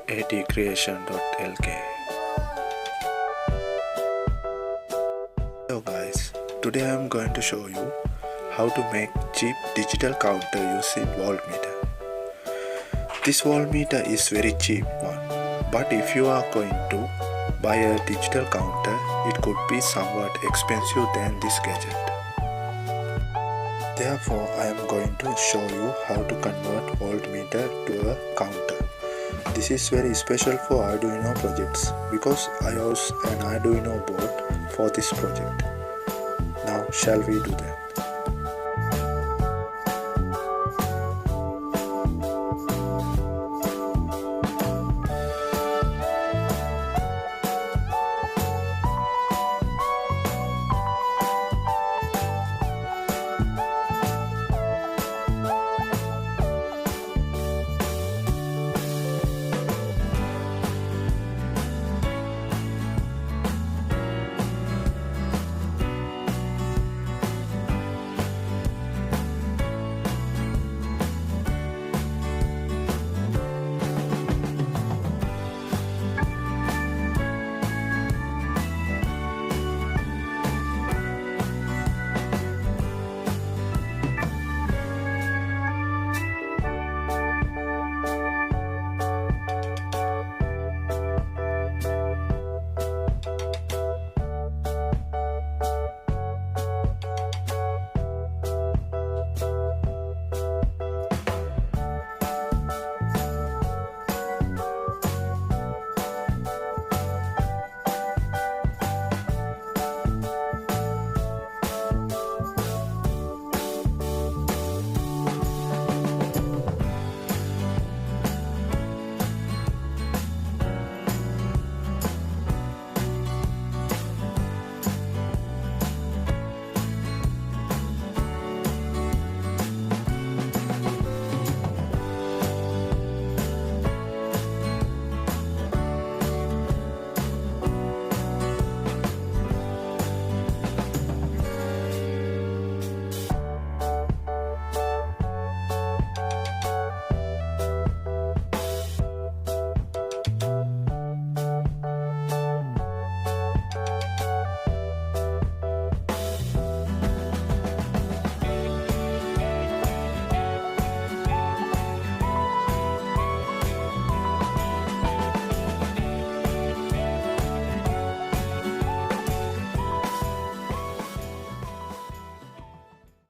atcreation.lk. Hello guys, today I am going to show you how to make cheap digital counter using voltmeter. This voltmeter is very cheap one, but if you are going to buy a digital counter, it could be somewhat expensive than this gadget. Therefore, I am going to show you how to convert voltmeter to a counter. This is very special for Arduino projects because I use an Arduino board for this project. Now, shall we do that?